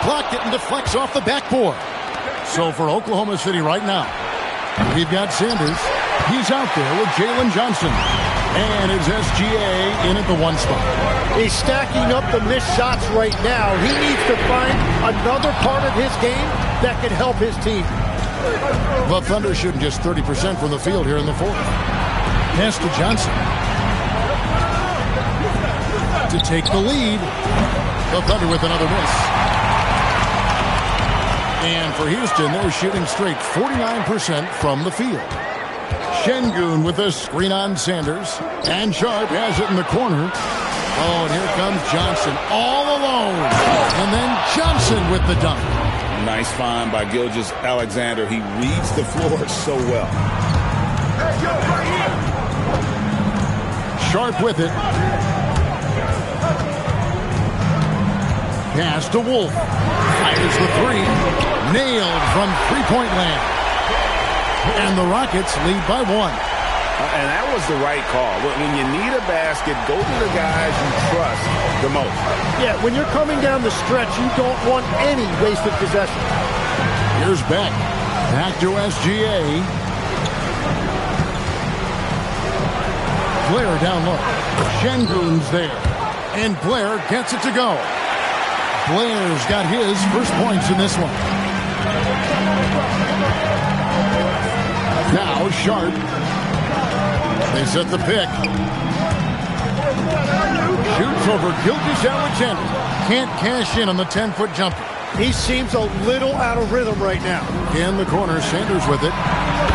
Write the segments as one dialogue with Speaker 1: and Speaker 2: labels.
Speaker 1: blocked it and deflects off the backboard. So for Oklahoma City right now, we've got Sanders. He's out there with Jalen Johnson. And it's SGA in at the 1 spot.
Speaker 2: He's stacking up the missed shots right now. He needs to find another part of his game that can help his team.
Speaker 1: The Thunder shooting just 30% from the field here in the 4th. Pass to Johnson. To take the lead. The Thunder with another miss. And for Houston, they're shooting straight 49% from the field. Şengün with a screen on Sanders. And Sharp has it in the corner. Oh, and here comes Johnson all alone. And then Johnson with the dunk.
Speaker 3: Nice find by Gilgeous-Alexander. He reads the floor so well.
Speaker 1: Sharp with it. Pass to Wolf. Fires the 3. Nailed from three-point land. And the Rockets lead by 1.
Speaker 3: And that was the right call. When you need a basket, go to the guys you trust the most.
Speaker 2: Yeah, when you're coming down the stretch, you don't want any wasted possession.
Speaker 1: Here's Beck. Back to SGA. Blair down low. Şengün's there. And Blair gets it to go. Blair's got his first points in this one. Now Sharp. They set the pick. Shoots over Gilgeous-Alexander. Can't cash in on the 10-foot jumper.
Speaker 2: He seems a little out of rhythm right now.
Speaker 1: In the corner, Sanders with it.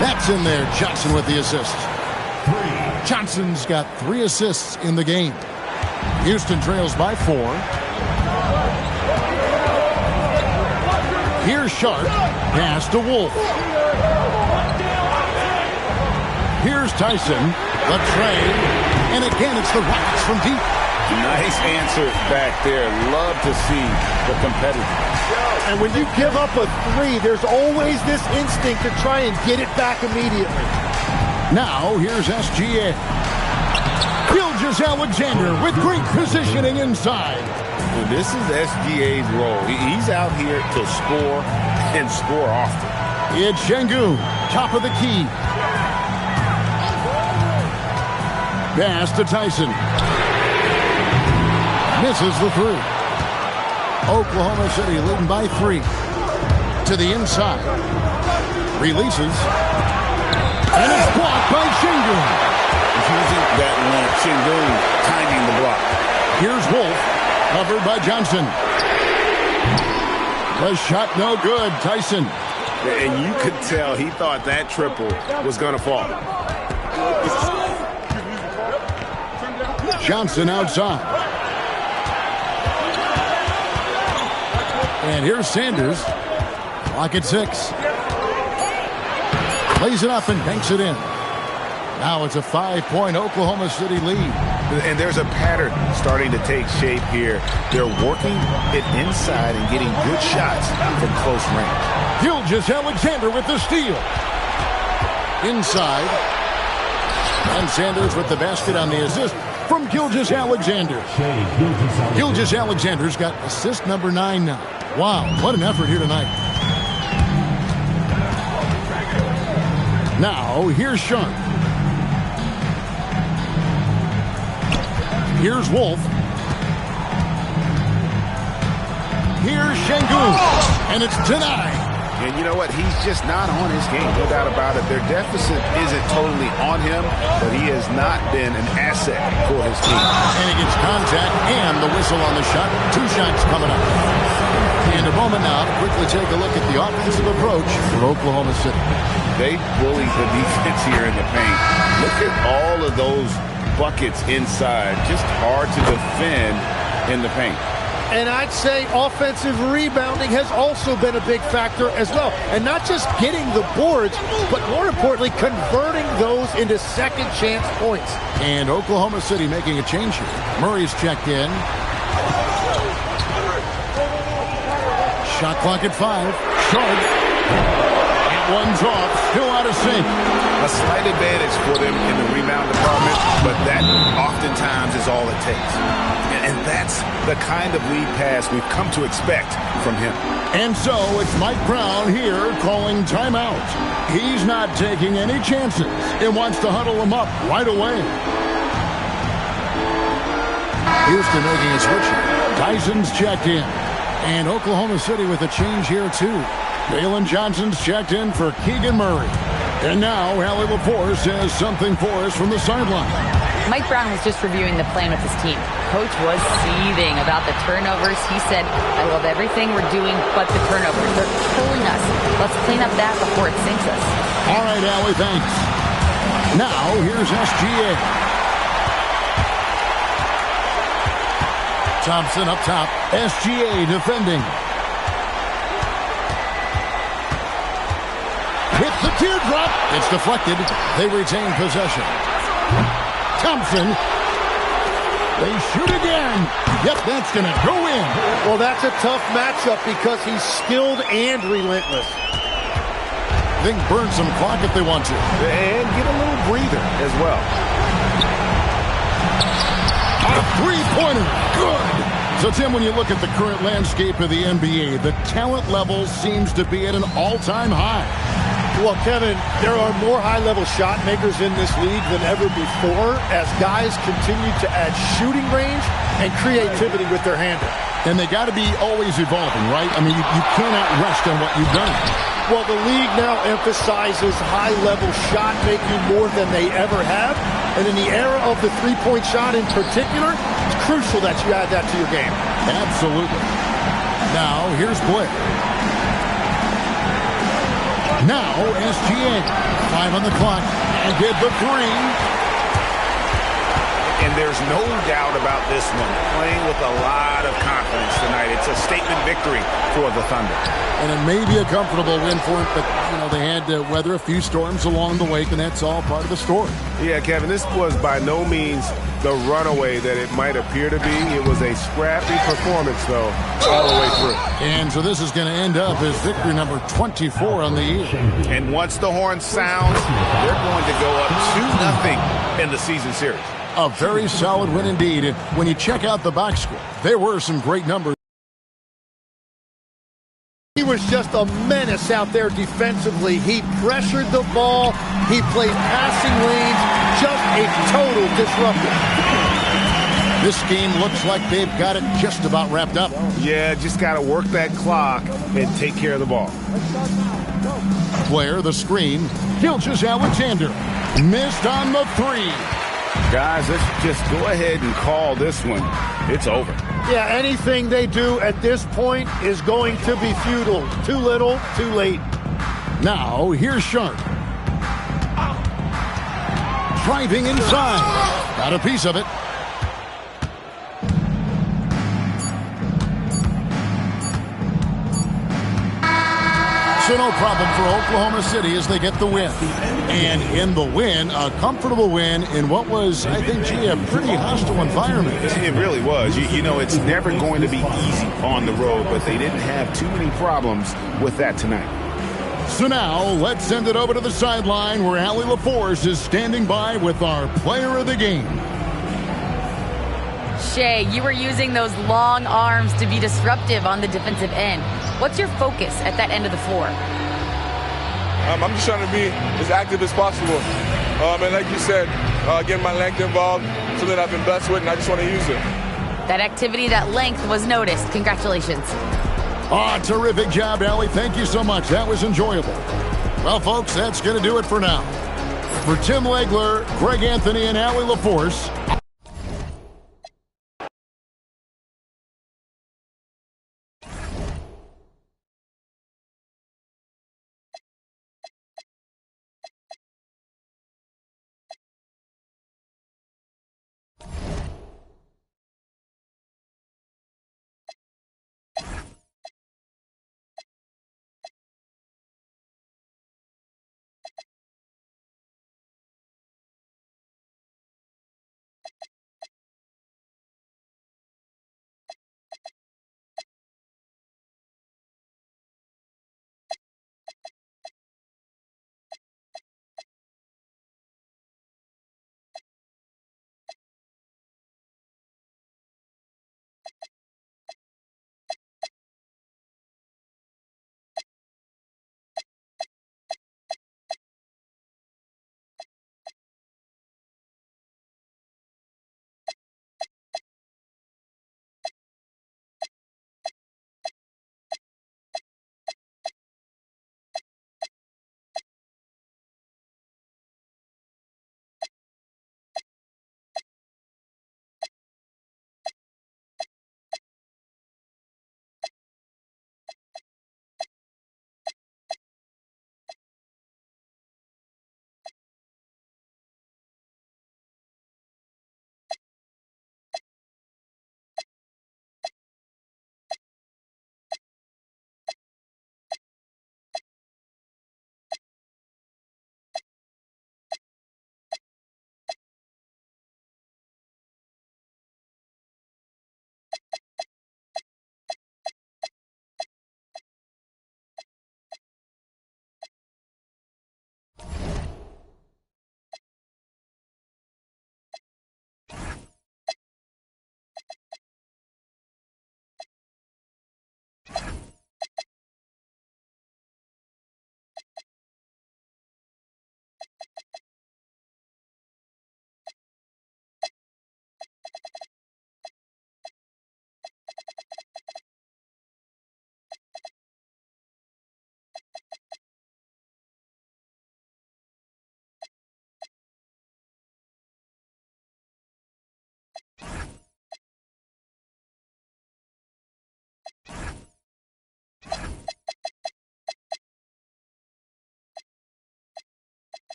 Speaker 1: That's in there. Johnson with the assist. Johnson's got 3 assists in the game. Houston trails by 4. Here's Sharp. Pass to Wolf. Here's Tyson. The trade. And again, it's the Rockets from deep.
Speaker 3: Nice answer back there. Love to see the competitiveness.
Speaker 2: And when you give up a 3, there's always this instinct to try and get it back immediately.
Speaker 1: Now, here's SGA. Gilgeous-Alexander with great positioning inside.
Speaker 3: Well, this is SGA's role. He's out here to score and score often.
Speaker 1: It's Şengün, top of the key. Pass to Tyson. Misses the 3. Oklahoma City leading by 3. To the inside. Releases. And it's blocked by Şengün.
Speaker 3: Using that one, Şengün timing the block.
Speaker 1: Here's Wolf. Covered by Johnson. The shot no good. Tyson.
Speaker 3: And you could tell he thought that triple was going to fall.
Speaker 1: Johnson outside. And here's Sanders. Clock at 6. Lays it up and banks it in. Now it's a 5-point Oklahoma City lead.
Speaker 3: And there's a pattern starting to take shape here. They're working it inside and getting good shots from close range.
Speaker 1: Gilgeous-Alexander with the steal. Inside. And Sanders with the basket on the assist from Gilgeous-Alexander. Gilgeous-Alexander's got assist number 9 now. Wow, what an effort here tonight. Now, here's Sharp. Here's Wolf. Here's Şengün. And it's denied.
Speaker 3: And you know what? He's just not on his game. No doubt about it. Their deficit isn't totally on him, but he has not been an asset for his team.
Speaker 1: And he gets contact and the whistle on the shot. 2 shots coming up. In a moment now, quickly take a look at the offensive approach for Oklahoma City.
Speaker 3: They bullied the defense here in the paint. Look at all of those buckets inside. Just hard to defend in the paint.
Speaker 2: And I'd say offensive rebounding has also been a big factor as well. And not just getting the boards, but more importantly, converting those into second chance points.
Speaker 1: And Oklahoma City making a change here. Murray's checked in. Shot clock at 5. Sharp. And That one's off. Still out of sync.
Speaker 3: A slight advantage for them in the rebound department, but that oftentimes is all it takes. And that's the kind of lead pass we've come to expect from him.
Speaker 1: And so it's Mike Brown here calling timeout. He's not taking any chances and wants to huddle them up right away. Houston making a switch. Tyson's checked in. And Oklahoma City with a change here, too. Jalen Johnson's checked in for Keegan Murray. And now Allie LaForce has something for us from the sideline.
Speaker 4: Mike Brown was just reviewing the plan with his team. Coach was seething about the turnovers. He said, I love everything we're doing but the turnovers. They're killing us. Let's clean up that before it sinks us.
Speaker 1: All right, Allie, thanks. Now, here's SGA. Thompson up top. SGA defending. Hits the teardrop. It's deflected. They retain possession. Thompson. They shoot again. Yep, that's going to go in.
Speaker 2: Well, that's a tough matchup because he's skilled and relentless.
Speaker 1: They can burn some clock if they want to.
Speaker 3: And get a little breather as well.
Speaker 1: A three-pointer. Good. So, Tim, when you look at the current landscape of the NBA, the talent level seems to be at an all-time high.
Speaker 2: Well, Kevin, there are more high-level shot makers in this league than ever before as guys continue to add shooting range and creativity with their handle.
Speaker 1: And they got to be always evolving, right? I mean, you cannot rest on what you've done.
Speaker 2: Well, the league now emphasizes high-level shot making more than they ever have. And in the era of the three-point shot in particular, it's crucial that you add that to your game.
Speaker 1: Absolutely. Now, here's Blair. Now, SGA. 5 on the clock. And get the three.
Speaker 3: And there's no doubt about this one. Playing with a lot of confidence tonight. It's a statement victory for the Thunder.
Speaker 1: And it may be a comfortable win for them, but, you know, they had to weather a few storms along the way, and that's all part of the story.
Speaker 5: Yeah, Kevin, this was by no means the runaway that it might appear to be. It was a scrappy performance, though, all the way through.
Speaker 1: And so this is going to end up as victory number 24 on the year.
Speaker 3: And once the horn sounds, they're going to go up 2-0 in the season series.
Speaker 1: A very solid win indeed. And when you check out the box score, there were some great numbers.
Speaker 2: He was just a menace out there defensively. He pressured the ball. He played passing lanes. Just a total disruptor.
Speaker 1: This game looks like they've got it just about wrapped up.
Speaker 5: Yeah, just got to work that clock and take care of the ball.
Speaker 1: Blair, the screen. Gilgeous Alexander. Missed on the three.
Speaker 3: Guys, let's just go ahead and call this one. It's over.
Speaker 2: Yeah, anything they do at this point is going to be futile. Too little, too late.
Speaker 1: Now, here's Sharp. Driving inside. Got a piece of it. So no problem for Oklahoma City as they get the win. And in the win, a comfortable win in what was, I think, a pretty hostile environment.
Speaker 3: It really was. You know, it's never going to be easy on the road, but they didn't have too many problems with that tonight.
Speaker 1: So now, let's send it over to the sideline where Allie LaForce is standing by with our player of the game.
Speaker 4: Shea, you were using those long arms to be disruptive on the defensive end. What's your focus at that end of the floor?
Speaker 6: I'm just trying to be as active as possible. And like you said, getting my length involved, something I've been blessed with, and I just want to use it.
Speaker 4: That activity, that length was noticed. Congratulations.
Speaker 1: Terrific job, Allie. Thank you so much. That was enjoyable. Well, folks, that's going to do it for now. For Tim Legler, Greg Anthony, and Allie LaForce,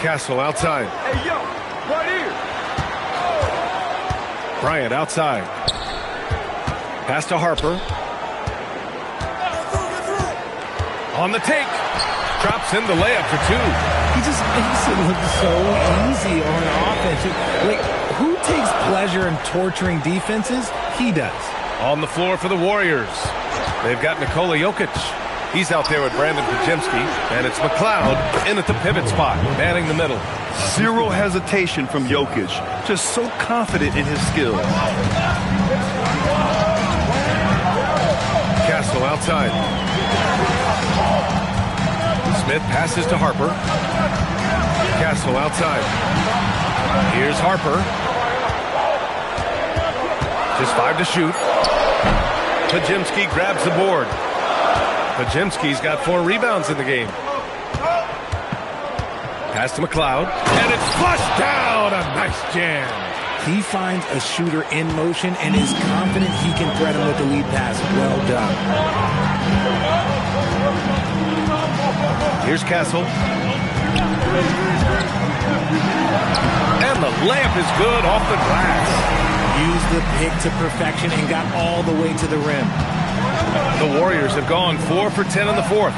Speaker 5: Castle outside.
Speaker 6: Hey, yo, right here.
Speaker 5: Bryant outside. Pass to Harper. On the take. Drops in the layup for two.
Speaker 7: He just makes it look so easy on offense. Like, who takes pleasure in torturing defenses? He does.
Speaker 5: On the floor for the Warriors. They've got Nikola Jokic. He's out there with Brandon Pajemski. And it's McLeod in at the pivot spot, manning the middle.
Speaker 8: Zero hesitation from Jokic. Just so confident in his skills.
Speaker 5: Castle outside. Smith passes to Harper. Castle outside. Here's Harper. Just 5 to shoot. Pajemski grabs the board. Pajemski's got 4 rebounds in the game. Pass to McLeod. And it's flushed down. A nice jam.
Speaker 7: He finds a shooter in motion and is confident he can thread him with the lead pass. Well done.
Speaker 5: Here's Castle. And the layup is good off the glass.
Speaker 7: Used the pick to perfection and got all the way to the rim.
Speaker 5: The Warriors have gone 4 for 10 in the fourth.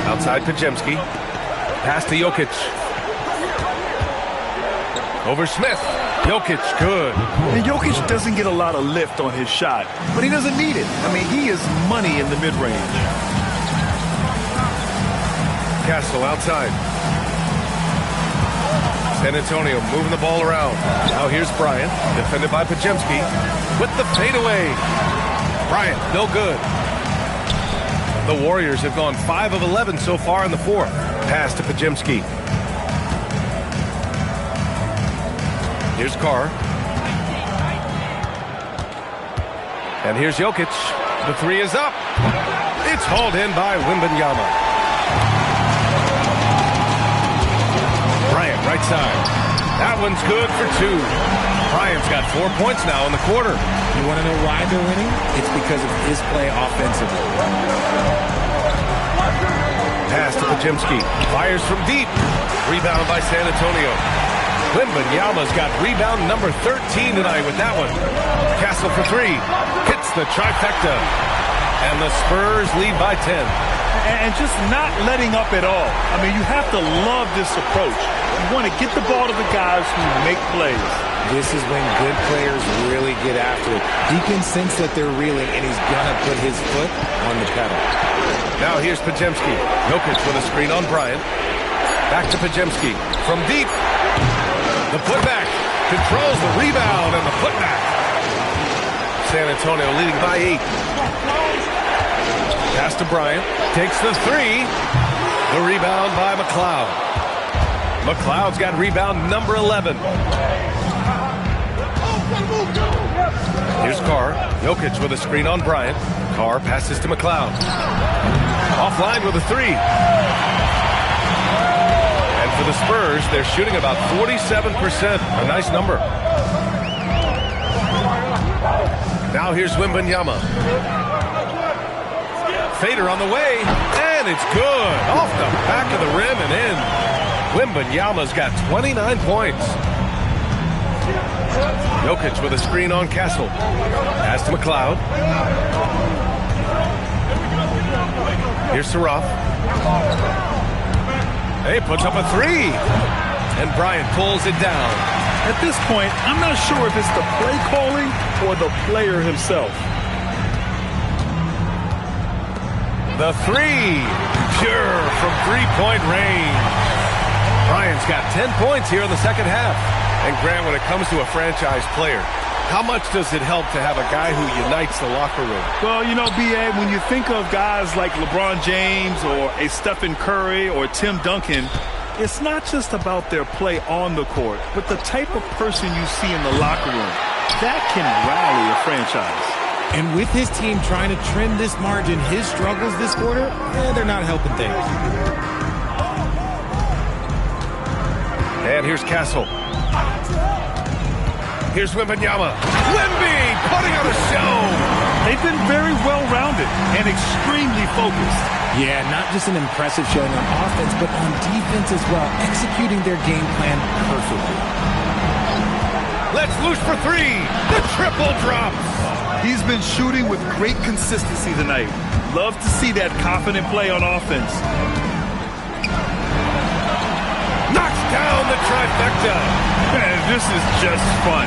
Speaker 5: Outside Pajemski. Pass to Jokic. Over Smith. Jokic, good.
Speaker 8: And Jokic doesn't get a lot of lift on his shot, but he doesn't need it. I mean, he is money in the mid-range.
Speaker 5: Castle outside. San Antonio moving the ball around. Now here's Bryant, defended by Pajemski. With the fadeaway. Bryant, no good. The Warriors have gone 5 of 11 so far in the fourth. Pass to Pajemski. Here's Carr. And here's Jokic. The 3 is up. It's hauled in by Wembanyama. Bryant, right side. That one's good for 2. Bryant's got 4 points now in the quarter.
Speaker 7: You want to know why they're winning? It's because of his play offensively.
Speaker 5: Pass to Pajemski. Fires from deep. Rebound by San Antonio. Wembanyama's got rebound number 13 tonight with that one. Castle for 3. Hits the trifecta. And the Spurs lead by 10.
Speaker 8: And just not letting up at all. I mean, you have to love this approach. You want to get the ball to the guys who make plays.
Speaker 7: This is when good players really get after it. He can sense that they're reeling, and he's going to put his foot on the pedal.
Speaker 5: Now here's Pajemski. Jokic with a screen on Bryant. Back to Pajemski. From deep. The putback. Controls the rebound and the putback. San Antonio leading by 8. Pass to Bryant. Takes the 3. The rebound by McLeod. McLeod's got rebound number 11. Here's Carr. Jokic with a screen on Bryant. Carr passes to McLeod. Offline with a 3. And for the Spurs, they're shooting about 47%. A nice number. Now here's Wembanyama. Fader on the way, and it's good. Off the back of the rim and in. Wembanyama's got 29 points. Jokic with a screen on Castle. Pass to McLeod. Here's Suraf. He puts up a 3. And Bryant pulls it down.
Speaker 8: At this point, I'm not sure if it's the play calling or the player himself.
Speaker 5: The 3. Pure from three-point range. Bryant's got 10 points here in the second half. And Grant, when it comes to a franchise player, how much does it help to have a guy who unites the locker room?
Speaker 8: Well, you know, B.A., when you think of guys like LeBron James or a Stephen Curry or Tim Duncan, it's not just about their play on the court, but the type of person you see in the locker room. That can rally a franchise.
Speaker 7: And with his team trying to trim this margin, his struggles this quarter, they're not helping things.
Speaker 5: And here's Castle. Here's Wembanyama. Wemby putting on a show.
Speaker 8: They've been very well-rounded and extremely focused.
Speaker 7: Yeah, not just an impressive showing on offense, but on defense as well, executing their game plan perfectly.
Speaker 5: Let's loose for three. The triple drops.
Speaker 8: He's been shooting with great consistency tonight. Love to see that confident play on offense.
Speaker 5: Knocks down the trifecta.
Speaker 8: Man, this is just fun.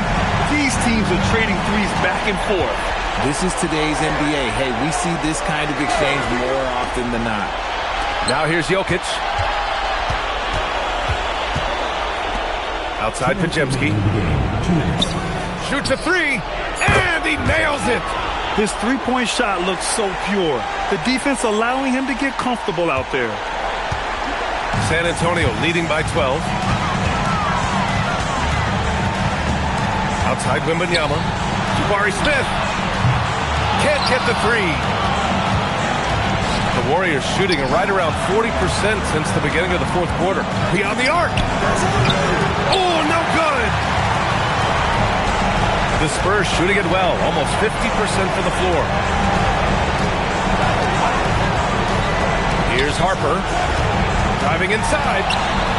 Speaker 8: These teams are trading threes back and forth.
Speaker 7: This is today's NBA. Hey, we see this kind of exchange more often than not.
Speaker 5: Now here's Jokic. Outside Pajemski. Shoots a three, and he nails it.
Speaker 8: His three-point shot looks so pure. The defense allowing him to get comfortable out there.
Speaker 5: San Antonio leading by 12. Outside Wembanyama. Jabari Smith. Can't get the three. The Warriors shooting right around 40% since the beginning of the fourth quarter. Beyond the arc. Oh, no good. The Spurs shooting it well. Almost 50% from the floor. Here's Harper. Driving inside.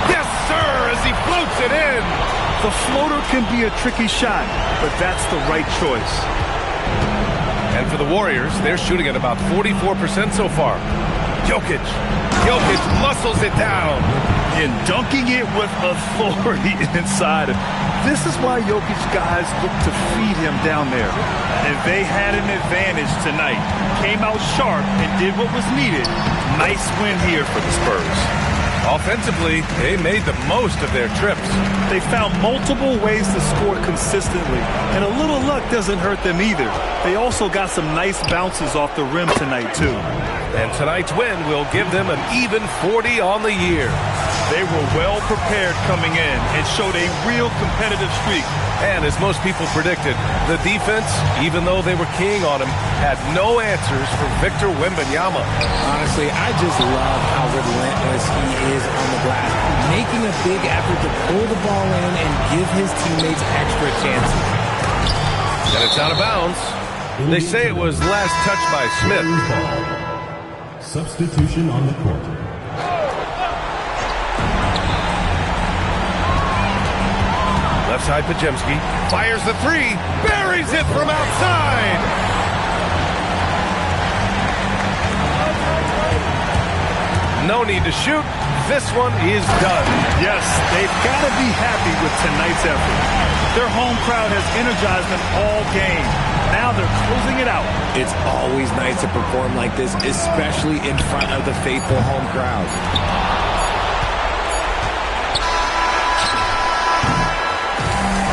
Speaker 5: Yes, sir, as he floats it in.
Speaker 8: The floater can be a tricky shot, but that's the right choice.
Speaker 5: And for the Warriors, they're shooting at about 44% so far. Jokic muscles it down.
Speaker 8: And dunking it with authority inside. This is why Jokic guys look to feed him down there. And they had an advantage tonight. Came out sharp and did what was needed. Nice win here for the Spurs.
Speaker 5: Offensively, they made the most of their trips.
Speaker 8: They found multiple ways to score consistently, and a little luck doesn't hurt them either. They also got some nice bounces off the rim tonight, too.
Speaker 5: And tonight's win will give them an even 40 on the year.
Speaker 8: They were well prepared coming in and showed a real competitive streak.
Speaker 5: And as most people predicted, the defense, even though they were keying on him, had no answers for Victor Wembanyama.
Speaker 7: Honestly, I just love how relentless he is on the glass, making a big effort to pull the ball in and give his teammates extra chances.
Speaker 5: And it's out of bounds. They say it was last touched by Smith.
Speaker 9: Substitution on the court.
Speaker 5: Left side, Pajemski fires the three, buries it from outside. No need to shoot. This one is done.
Speaker 8: Yes, they've got to be happy with tonight's effort. Their home crowd has energized them all game. Now they're closing it out.
Speaker 7: It's always nice to perform like this, especially in front of the faithful home crowd.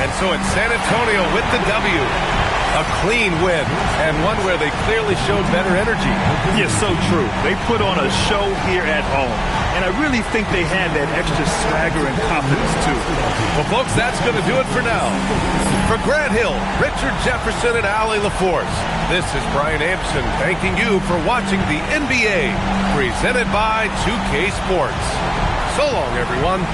Speaker 5: And so it's San Antonio with the W. A clean win, and one where they clearly showed better energy.
Speaker 8: Yes, so true. They put on a show here at home, and I really think they had that extra swagger and confidence, too.
Speaker 5: Well, folks, that's going to do it for now. For Grant Hill, Richard Jefferson, and Allie LaForce, this is Brian Anderson thanking you for watching the NBA, presented by 2K Sports. So long, everyone.